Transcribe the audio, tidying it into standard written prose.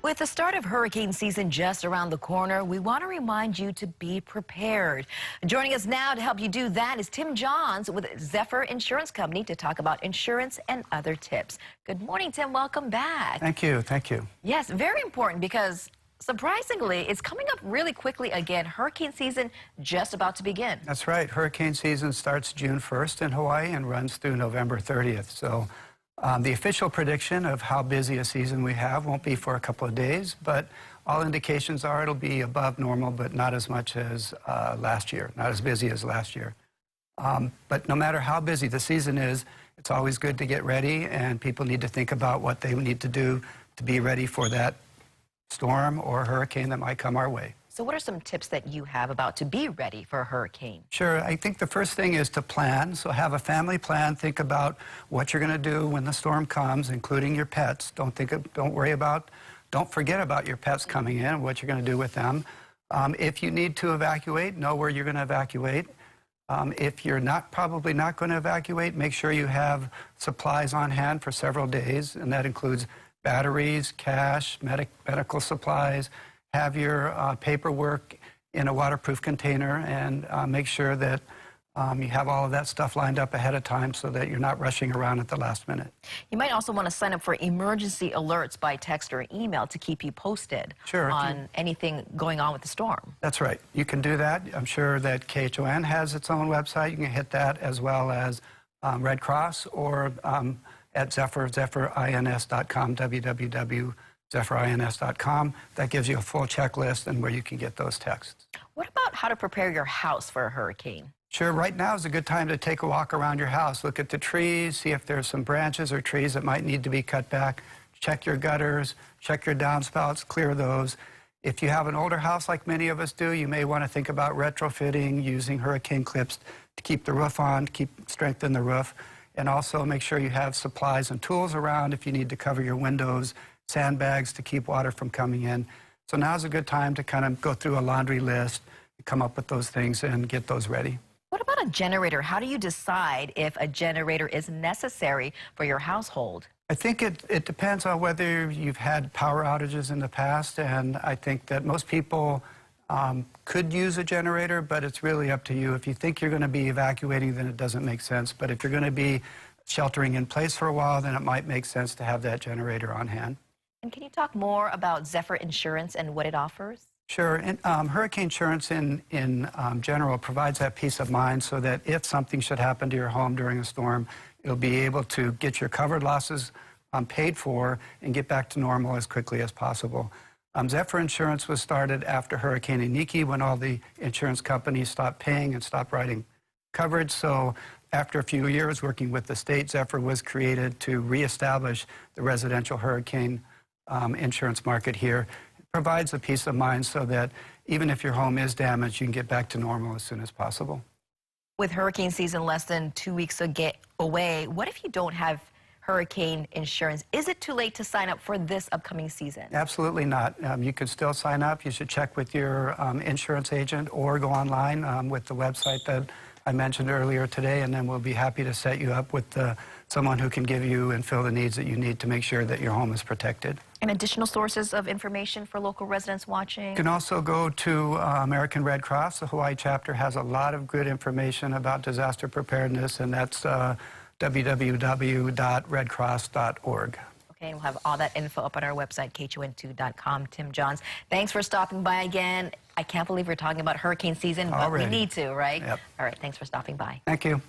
With the start of hurricane season just around the corner, we want to remind you to be prepared. Joining us now to help you do that is Tim Johns with Zephyr Insurance Company to talk about insurance and other tips. Good morning, Tim. Welcome back. Thank you. Thank you. Yes, very important because surprisingly, it's coming up really quickly again. Hurricane season just about to begin. That's right. Hurricane season starts June 1st in Hawaii and runs through November 30th. So the official prediction of how busy a season we have won't be for a couple of days, but all indications are it'll be above normal, but not as much as last year, not as busy as last year. But no matter how busy the season is, it's always good to get ready, and people need to think about what they need to do to be ready for that storm or hurricane that might come our way. So what are some tips that you have about to be ready for a hurricane? Sure. I think the first thing is to plan. So have a family plan. Think about what you're going to do when the storm comes, including your pets. Don't forget about your pets coming in, what you're going to do with them. If you need to evacuate, know where you're going to evacuate. If you're probably not going to evacuate, make sure you have supplies on hand for several days, and that includes batteries, cash, medical supplies. Have your paperwork in a waterproof container, and make sure that you have all of that stuff lined up ahead of time so that you're not rushing around at the last minute. You might also want to sign up for emergency alerts by text or email to keep you posted on anything going on with the storm. That's right. You can do that. I'm sure that KHON has its own website. You can hit that, as well as Red Cross, or at zephyrins.com, zephyrins.com. That gives you a full checklist and where you can get those texts. What about how to prepare your house for a hurricane? Sure, right now is a good time to take a walk around your house. Look at the trees, see if there's some branches or trees that might need to be cut back. Check your gutters, check your downspouts, clear those. If you have an older house like many of us do, you may want to think about retrofitting, using hurricane clips to keep the roof on, to strengthen the roof. And also make sure you have supplies and tools around if you need to cover your windows, sandbags to keep water from coming in. So now's a good time to kind of go through a laundry list, come up with those things and get those ready. What about a generator? How do you decide if a generator is necessary for your household? I think it depends on whether you've had power outages in the past, and I think that most people could use a generator, but it's really up to you. If you think you're going to be evacuating, then it doesn't make sense. But if you're going to be sheltering in place for a while, then it might make sense to have that generator on hand. And can you talk more about Zephyr Insurance and what it offers? Sure. And, hurricane insurance in general provides that peace of mind so that if something should happen to your home during a storm, you'll be able to get your covered losses paid for and get back to normal as quickly as possible. Zephyr Insurance was started after Hurricane Iniki, when all the insurance companies stopped paying and stopped writing coverage. So after a few years working with the state, Zephyr was created to reestablish the residential hurricane insurance market here. It provides a peace of mind so that even if your home is damaged, you can get back to normal as soon as possible. With hurricane season less than 2 weeks away, what if you don't have hurricane insurance? Is it too late to sign up for this upcoming season? Absolutely not. You can still sign up. You should check with your insurance agent or go online with the website that I mentioned earlier today, and then we'll be happy to set you up with someone who can give you and fill the needs that you need to make sure that your home is protected. And additional sources of information for local residents watching? You can also go to American Red Cross. The Hawaii chapter has a lot of good information about disaster preparedness, and that's www.redcross.org. Okay, we'll have all that info up on our website, khon2.com. Tim Johns, thanks for stopping by again. I can't believe we're talking about hurricane season, but we need to, right? Yep. All right, thanks for stopping by. Thank you.